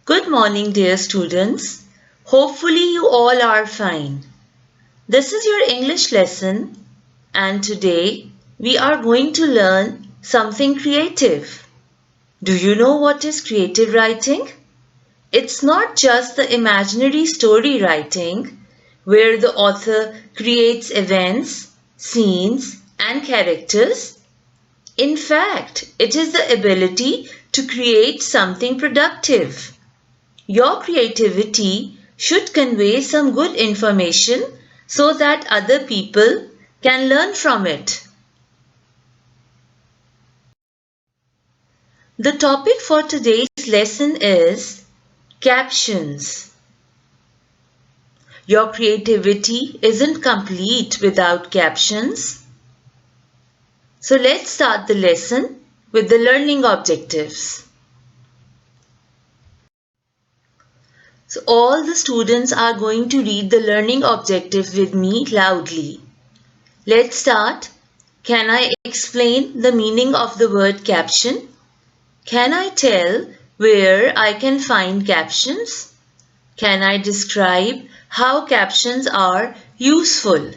Good morning, dear students. Hopefully, you all are fine. This is your English lesson, and today we are going to learn something creative. Do you know what is creative writing? It's not just the imaginary story writing where the author creates events, scenes, and characters. In fact, it is the ability to create something productive. Your creativity should convey some good information so that other people can learn from it. The topic for today's lesson is captions. Your creativity isn't complete without captions. So let's start the lesson with the learning objectives. So all the students are going to read the learning objectives with me loudly. Let's start. Can I explain the meaning of the word caption? Can I tell where I can find captions? Can I describe how captions are useful?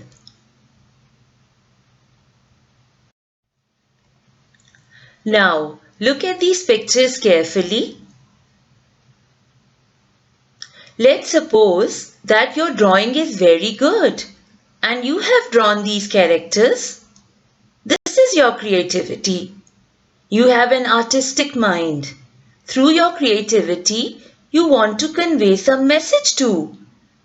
Now, look at these pictures carefully. Let's suppose that your drawing is very good and you have drawn these characters. This is your creativity. You have an artistic mind. Through your creativity, you want to convey some message too.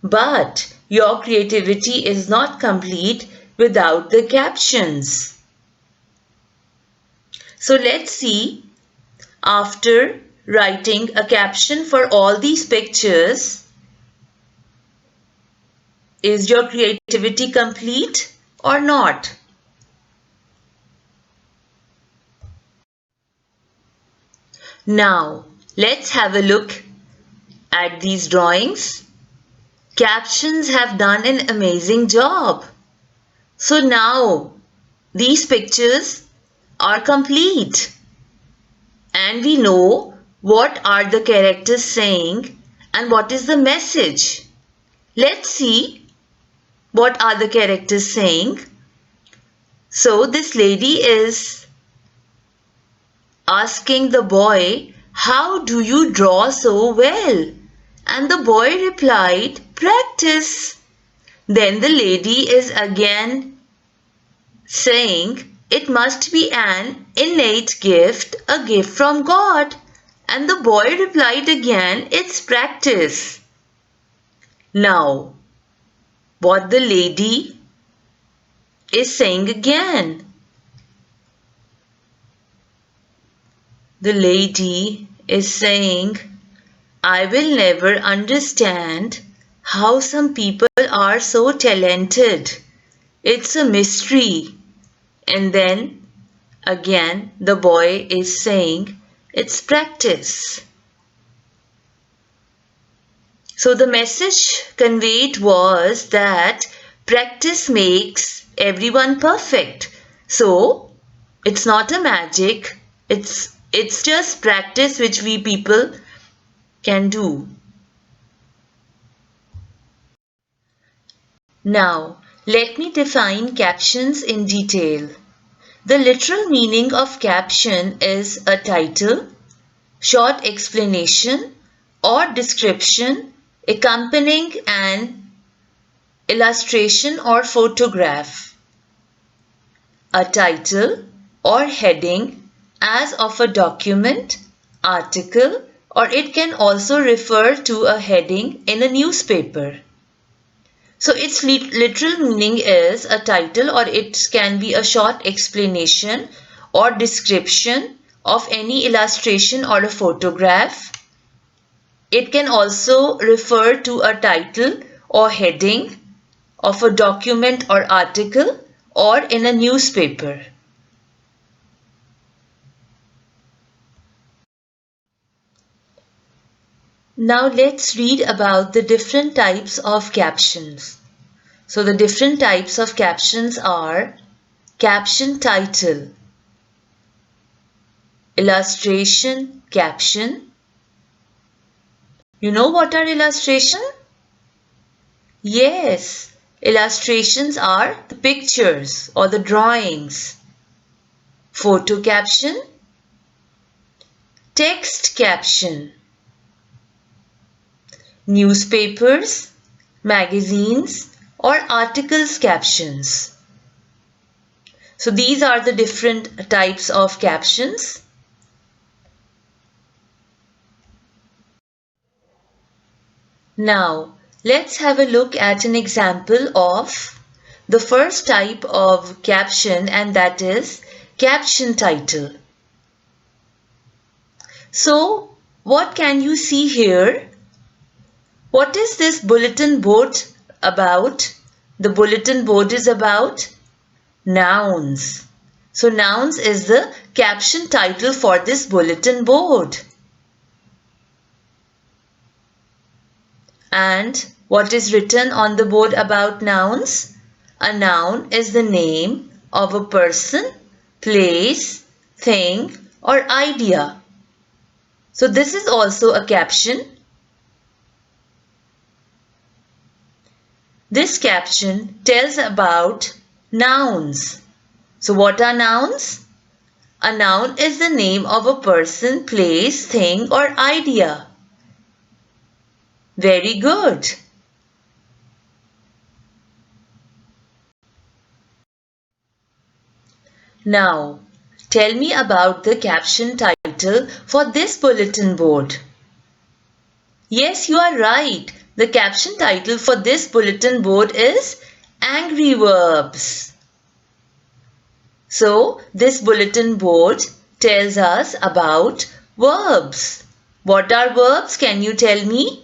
But your creativity is not complete without the captions. So let's see, after writing a caption for all these pictures, is your creativity complete or not? Now, let's have a look at these drawings. Captions have done an amazing job. So now these pictures are complete and we know what are the characters saying and what is the message. Let's see what are the characters saying. So this lady is asking the boy, "How do you draw so well?" And the boy replied, "Practice." Then the lady is again saying, "It must be an innate gift, a gift from God." And the boy replied again, "It's practice." Now, what the lady is saying again. The lady is saying, "I will never understand how some people are so talented. It's a mystery." And then again the boy is saying, "It's practice." So the message conveyed was that practice makes everyone perfect. So it's not a magic, it's just practice which we people can do. Now, let me define captions in detail. The literal meaning of caption is a title, short explanation, or description accompanying an illustration or photograph. A title or heading as of a document, article, or it can also refer to a heading in a newspaper. So its literal meaning is a title, or it can be a short explanation or description of any illustration or a photograph. It can also refer to a title or heading of a document or article or in a newspaper. Now let's read about the different types of captions. So the different types of captions are caption title, illustration caption, You know what are illustration? Yes, illustrations are the pictures or the drawings. Photo caption, text caption, newspapers, magazines or articles captions. So these are the different types of captions. Now, let's have a look at an example of the first type of caption, and that is caption title. So, what can you see here? What is this bulletin board about? The bulletin board is about nouns. So, nouns is the caption title for this bulletin board. And what is written on the board about nouns? A noun is the name of a person, place, thing or idea. So this is also a caption. This caption tells about nouns. So what are nouns? A noun is the name of a person, place, thing or idea. Very good. Now, tell me about the caption title for this bulletin board. Yes, you are right. The caption title for this bulletin board is Angry Verbs. So, this bulletin board tells us about verbs. What are verbs? Can you tell me?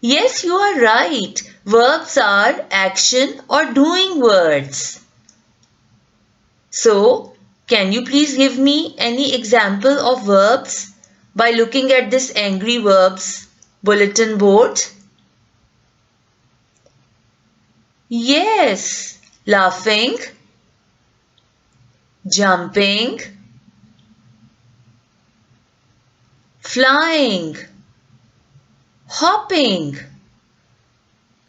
Yes, you are right. Verbs are action or doing words. So, can you please give me any example of verbs by looking at this angry verbs bulletin board? Yes, laughing, jumping, flying, hopping.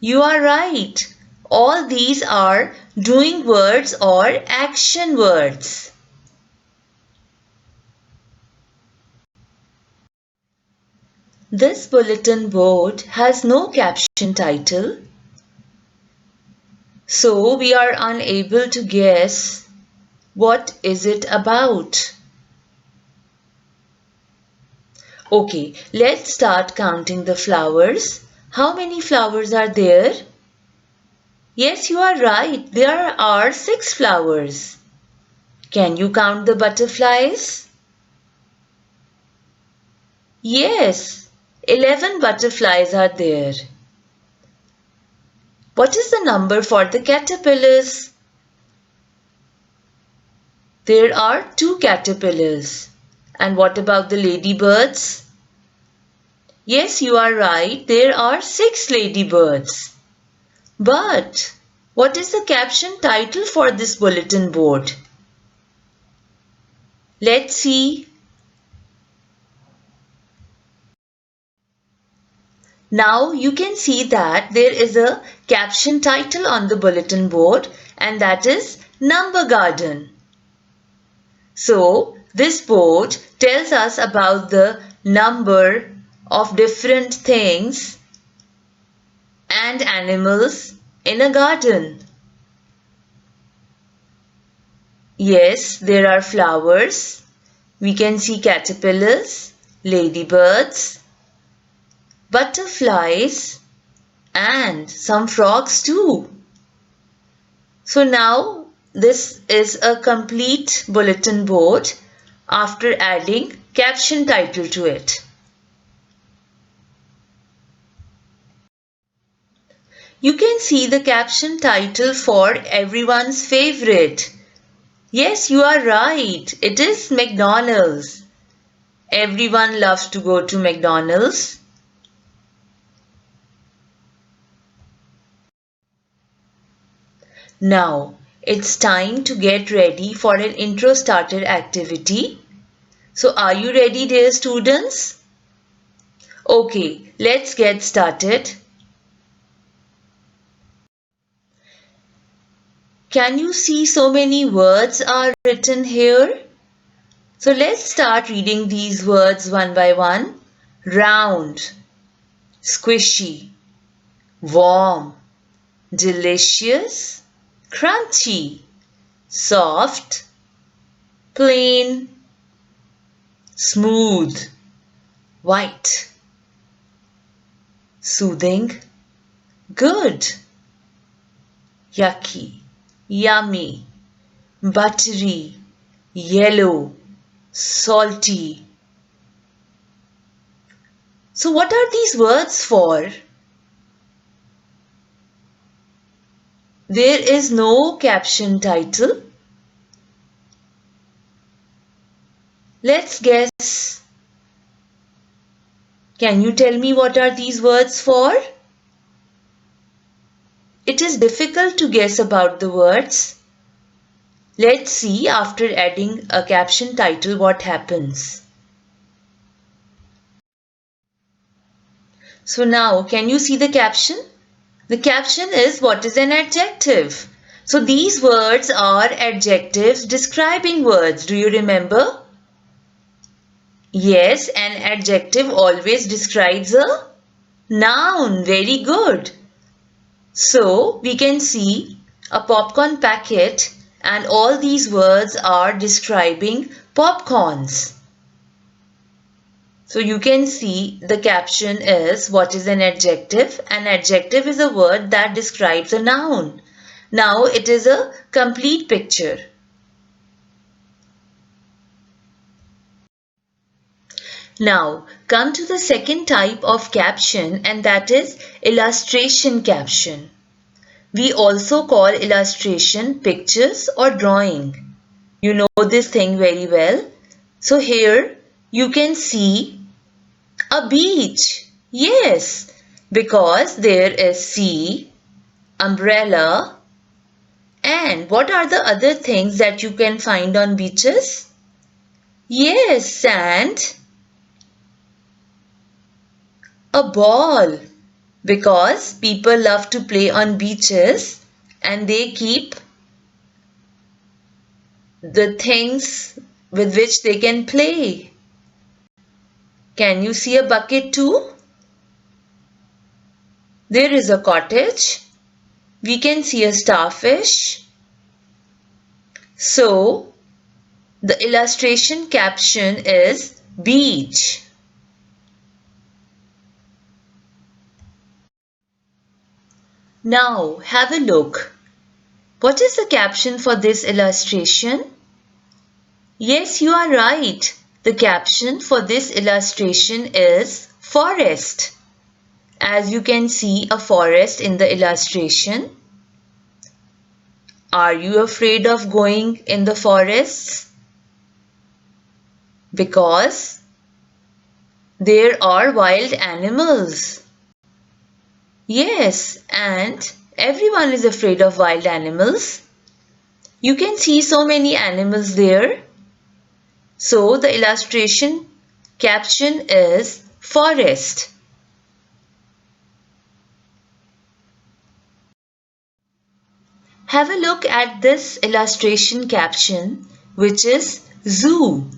You are right. All these are doing words or action words. This bulletin board has no caption title, so we are unable to guess what is it about. Okay, let's start counting the flowers. How many flowers are there? Yes, you are right. There are 6 flowers. Can you count the butterflies? Yes, 11 butterflies are there. What is the number for the caterpillars? There are 2 caterpillars. And what about the ladybirds? Yes, you are right. There are 6 ladybirds. But what is the caption title for this bulletin board? Let's see. Now you can see that there is a caption title on the bulletin board, and that is Number Garden. So this board tells us about the number of different things and animals in a garden. Yes, there are flowers. We can see caterpillars, ladybirds, butterflies, and some frogs too. So now this is a complete bulletin board after adding caption title to it. You can see the caption title for everyone's favorite. Yes, you are right. It is McDonald's. Everyone loves to go to McDonald's. Now, it's time to get ready for an intro starter activity. So, are you ready, dear students? Okay, let's get started. Can you see so many words are written here? So let's start reading these words one by one. Round, squishy, warm, delicious, crunchy, soft, plain, smooth, white, soothing, good, yucky, yummy, buttery, yellow, salty. So what are these words for? There is no caption title. Let's guess. Can you tell me what are these words for? It is difficult to guess about the words. Let's see after adding a caption title what happens. So now, can you see the caption? The caption is what is an adjective. So these words are adjectives describing words. Do you remember? Yes, an adjective always describes a noun. Very good. So we can see a popcorn packet and all these words are describing popcorns. So you can see the caption is what is an adjective? An adjective is a word that describes a noun. Now it is a complete picture. Now come to the second type of caption, and that is illustration caption. We also call illustration pictures or drawing. You know this thing very well. So here you can see a beach. Yes, because there is sea, umbrella, and what are the other things that you can find on beaches? Yes, sand, a ball, because people love to play on beaches and they keep the things with which they can play. Can you see a bucket too? There is a cottage. We can see a starfish. So, the illustration caption is beach. Now, have a look. What is the caption for this illustration? Yes, you are right. The caption for this illustration is forest. As you can see a forest in the illustration. Are you afraid of going in the forests? Because there are wild animals. Yes, and everyone is afraid of wild animals. You can see so many animals there. So the illustration caption is forest. Have a look at this illustration caption, which is zoo.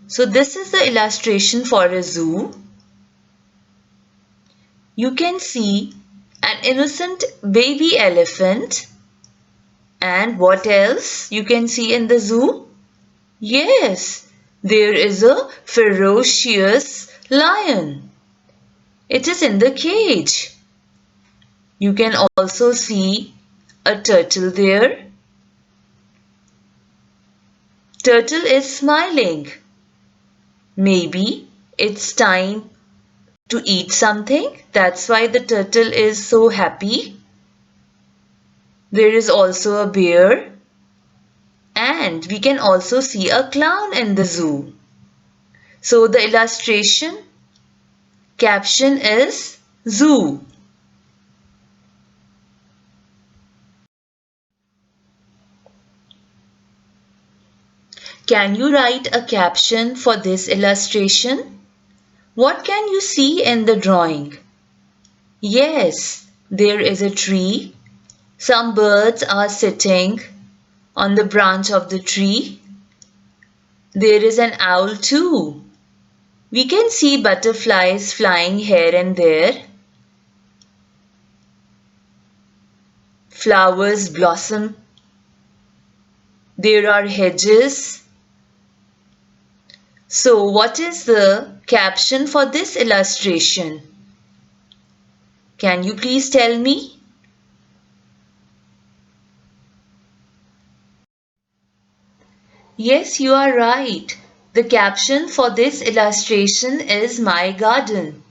So this is the illustration for a zoo. You can see an innocent baby elephant. And what else you can see in the zoo? Yes, there is a ferocious lion. It is in the cage. You can also see a turtle there. Turtle is smiling. Maybe it's time to eat something. That's why the turtle is so happy. There is also a bear. And we can also see a clown in the zoo. So the illustration caption is zoo. Can you write a caption for this illustration? What can you see in the drawing? Yes, there is a tree. Some birds are sitting on the branch of the tree. There is an owl too. We can see butterflies flying here and there. Flowers blossom. There are hedges. So, what is the caption for this illustration? Can you please tell me? Yes, you are right. The caption for this illustration is My Garden,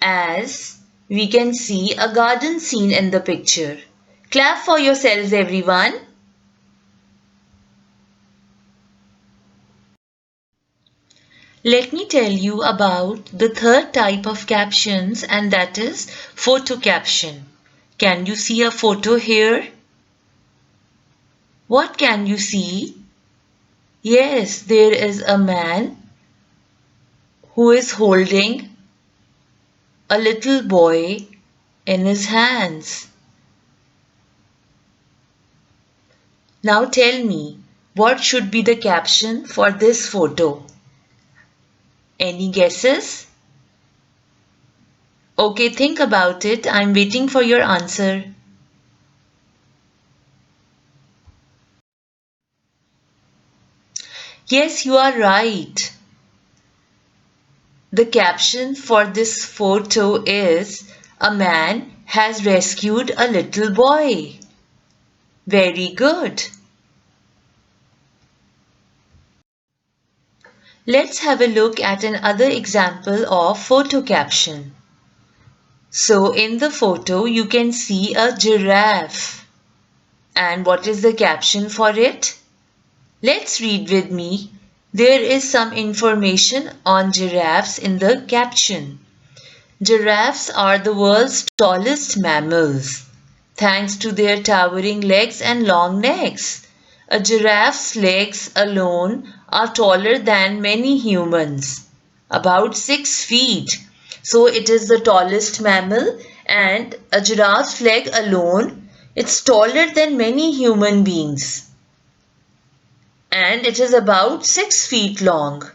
as we can see a garden scene in the picture. Clap for yourselves, everyone. Let me tell you about the third type of captions, and that is photo caption. Can you see a photo here? What can you see? Yes, there is a man who is holding a little boy in his hands. Now tell me, what should be the caption for this photo? Any guesses? Okay, think about it. I'm waiting for your answer. Yes, you are right. The caption for this photo is A man has rescued a little boy. Very good. Let's have a look at another example of photo caption. So in the photo you can see a giraffe. And what is the caption for it? Let's read with me. There is some information on giraffes in the caption. Giraffes are the world's tallest mammals, thanks to their towering legs and long necks. A giraffe's legs alone are taller than many humans, about 6 feet. So it is the tallest mammal, and a giraffe's leg alone, it's taller than many human beings. And it is about 6 feet long.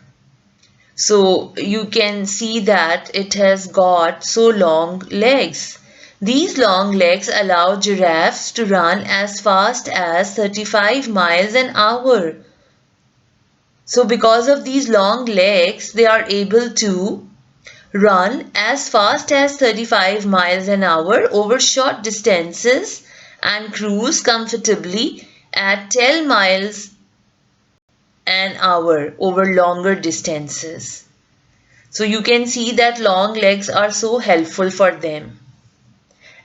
So you can see that it has got so long legs. These long legs allow giraffes to run as fast as 35 miles an hour. So because of these long legs, they are able to run as fast as 35 miles an hour over short distances and cruise comfortably at 10 miles an hour over longer distances. So you can see that long legs are so helpful for them.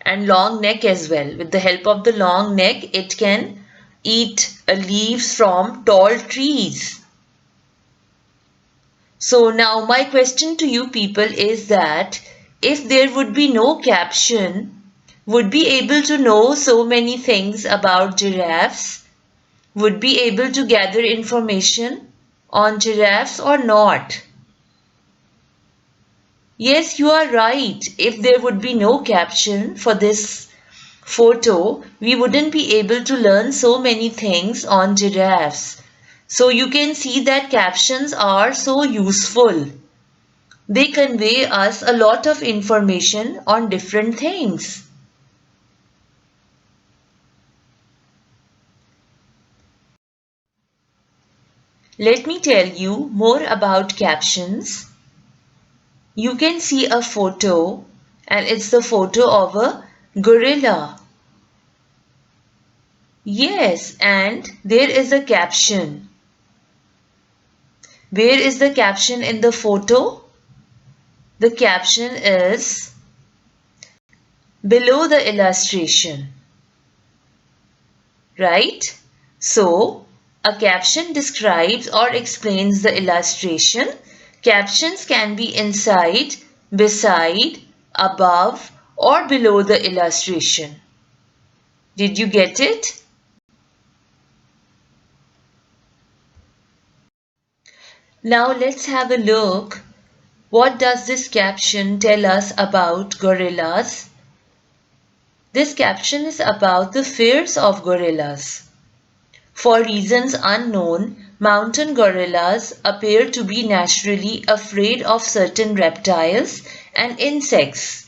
And long neck as well. With the help of the long neck, it can eat leaves from tall trees. So now my question to you people is that if there would be no caption, would be able to know so many things about giraffes? Would be able to gather information on giraffes or not? Yes, you are right. If there would be no caption for this photo, we wouldn't be able to learn so many things on giraffes. So you can see that captions are so useful. They convey us a lot of information on different things. Let me tell you more about captions. You can see a photo, and it's the photo of a gorilla. Yes, and there is a caption. Where is the caption in the photo? The caption is below the illustration, right? So, a caption describes or explains the illustration. Captions can be inside, beside, above, or below the illustration. Did you get it? Now let's have a look What does this caption tell us about gorillas? This caption is about the fears of gorillas. For reasons unknown, mountain gorillas appear to be naturally afraid of certain reptiles and insects.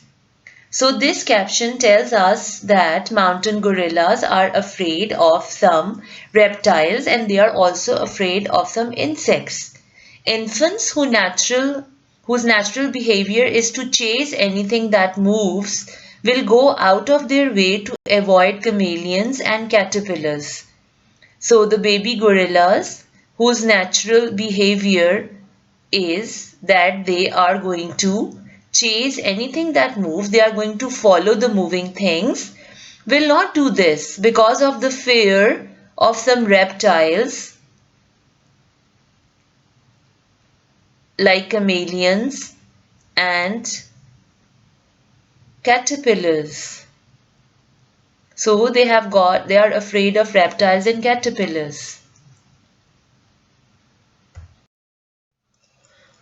So this caption tells us that mountain gorillas are afraid of some reptiles and they are also afraid of some insects. Infants whose natural behavior is to chase anything that moves will go out of their way to avoid chameleons and caterpillars. So the baby gorillas whose natural behavior is that they are going to chase anything that moves, they are going to follow the moving things, will not do this because of the fear of some reptiles like chameleons and caterpillars. So they are afraid of reptiles and caterpillars.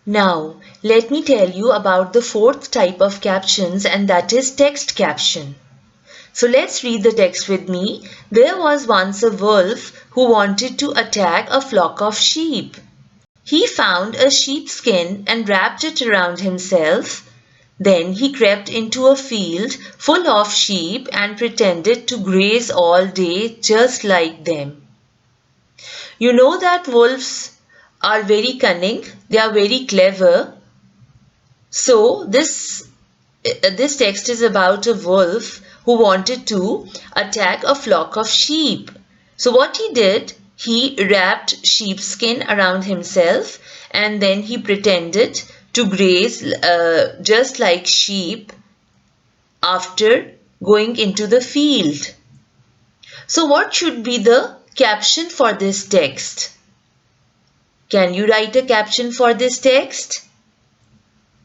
Now, let me tell you about the fourth type of captions, and that is text caption. So let's read the text with me. There was once a wolf who wanted to attack a flock of sheep. He found a sheepskin and wrapped it around himself. Then he crept into a field full of sheep and pretended to graze all day just like them. You know that wolves are very cunning, they are very clever. So this text is about a wolf who wanted to attack a flock of sheep. So what he did, he wrapped sheepskin around himself and then he pretended to graze just like sheep after going into the field. So what should be the caption for this text? Can you write a caption for this text?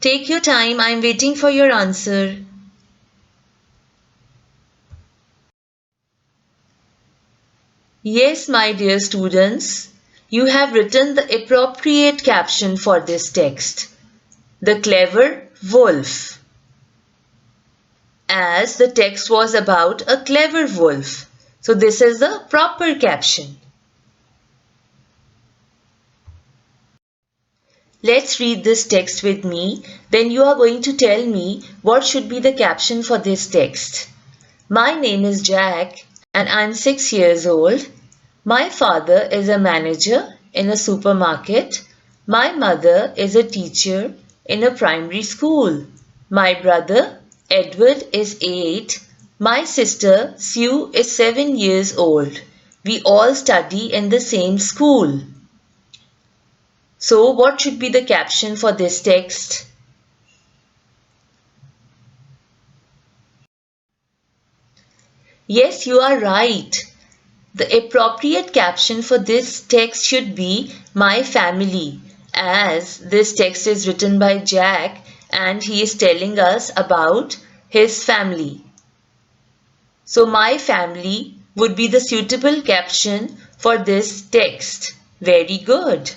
Take your time, I'm waiting for your answer. Yes, my dear students, you have written the appropriate caption for this text. The clever wolf. As the text was about a clever wolf. So this is the proper caption. Let's read this text with me. Then you are going to tell me what should be the caption for this text. My name is Jack and I'm 6 years old. My father is a manager in a supermarket. My mother is a teacher in a primary school. My brother Edward is 8. My sister Sue is 7 years old. We all study in the same school. So what should be the caption for this text? Yes, you are right. The appropriate caption for this text should be my family, as this text is written by Jack and he is telling us about his family. So my family would be the suitable caption for this text. Very good.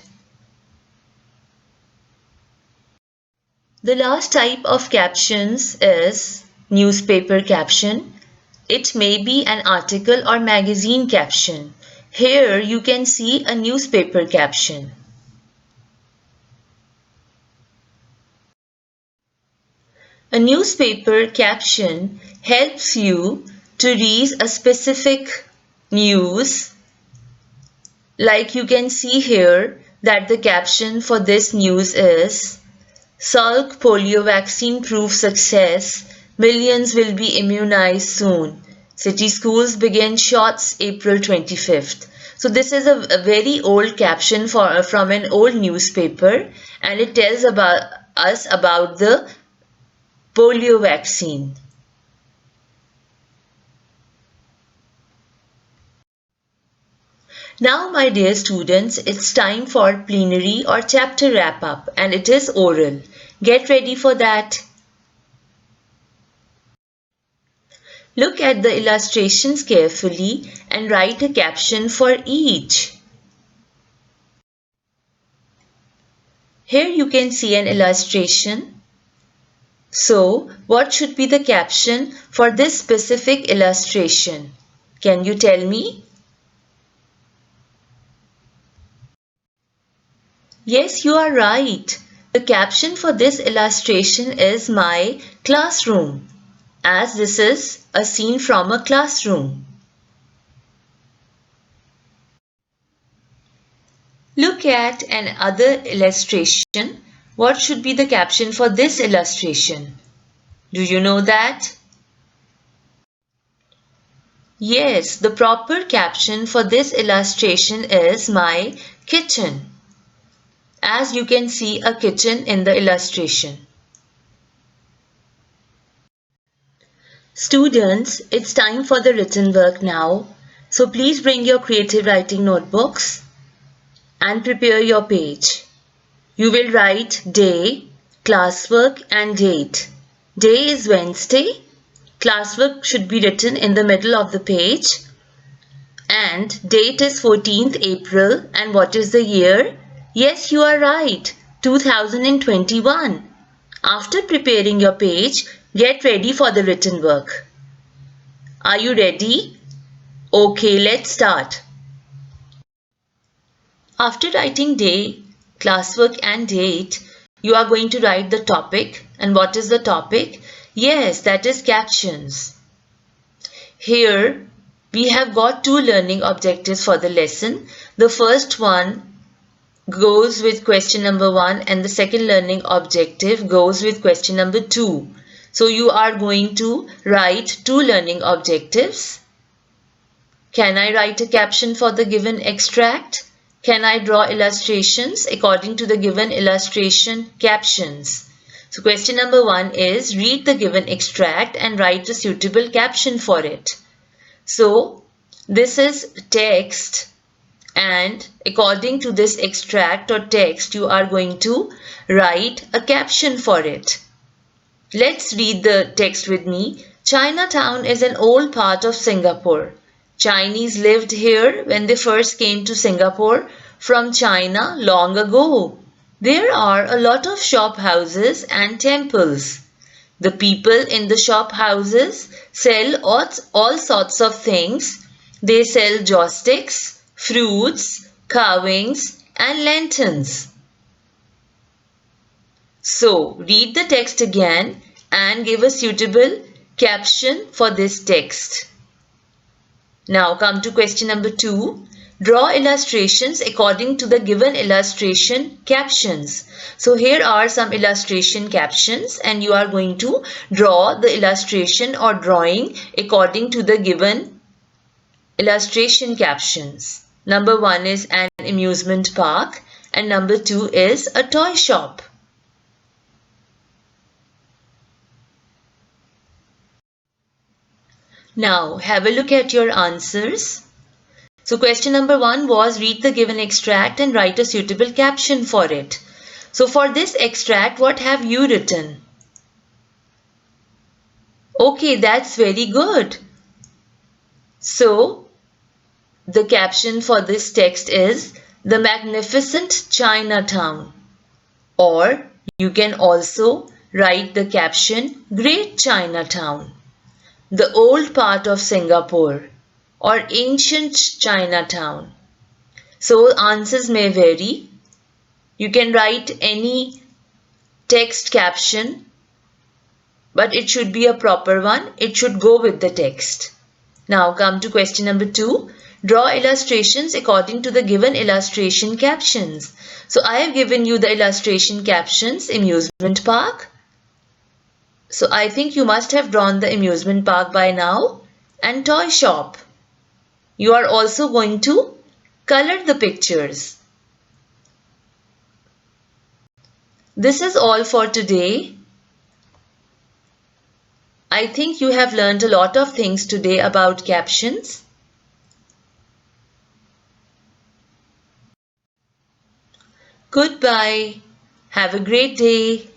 The last type of captions is newspaper caption. It may be an article or magazine caption. Here you can see a newspaper caption. A newspaper caption helps you to read a specific news. Like you can see here that the caption for this news is Salk polio vaccine proves success. Millions will be immunized soon. City schools begin shots April 25th. So this is a very old caption from an old newspaper and it tells us about the polio vaccine. Now, my dear students, it's time for plenary or chapter wrap up and it is oral. Get ready for that. Look at the illustrations carefully and write a caption for each. Here you can see an illustration. So, what should be the caption for this specific illustration? Can you tell me? Yes, you are right. The caption for this illustration is my classroom, as this is a scene from a classroom. Look at another illustration. What should be the caption for this illustration? Do you know that? Yes, the proper caption for this illustration is my kitchen, as you can see a kitchen in the illustration. Students, it's time for the written work now. So please bring your creative writing notebooks and prepare your page. You will write day, classwork and date. Day is Wednesday. Classwork should be written in the middle of the page. And date is 14th April. And what is the year? Yes, you are right. 2021. After preparing your page, get ready for the written work. Are you ready? Okay, let's start. After writing day, classwork and date, you are going to write the topic. And what is the topic? Yes, that is captions. Here, we have got two learning objectives for the lesson. The first one goes with question number 1 and the second learning objective goes with question number 2. So you are going to write two learning objectives. Can I write a caption for the given extract? Can I draw illustrations according to the given illustration captions? So question number 1 is read the given extract and write a suitable caption for it. So this is text, and according to this extract or text you are going to write a caption for it. Let's read the text with me. Chinatown is an old part of Singapore. Chinese lived here when they first came to Singapore from China long ago. There are a lot of shop houses and temples. The people in the shop houses sell all sorts of things. They sell joysticks, fruits, carvings, and lanterns. So, read the text again and give a suitable caption for this text. Now come to question number 2. Draw illustrations according to the given illustration captions. So here are some illustration captions and you are going to draw the illustration or drawing according to the given illustration captions. Number 1 is an amusement park and number 2 is a toy shop. Now have a look at your answers. So question number 1 was read the given extract and write a suitable caption for it. So for this extract, what have you written? Okay, that's very good. So the caption for this text is the magnificent Chinatown, or you can also write the caption Great Chinatown, the old part of Singapore, or ancient Chinatown. So answers may vary. You can write any text caption, but it should be a proper one. It should go with the text. Now come to question number 2. Draw illustrations according to the given illustration captions. So I have given you the illustration captions, amusement park. So I think you must have drawn the amusement park by now, and toy shop. You are also going to color the pictures. This is all for today. I think you have learned a lot of things today about captions. Goodbye. Have a great day.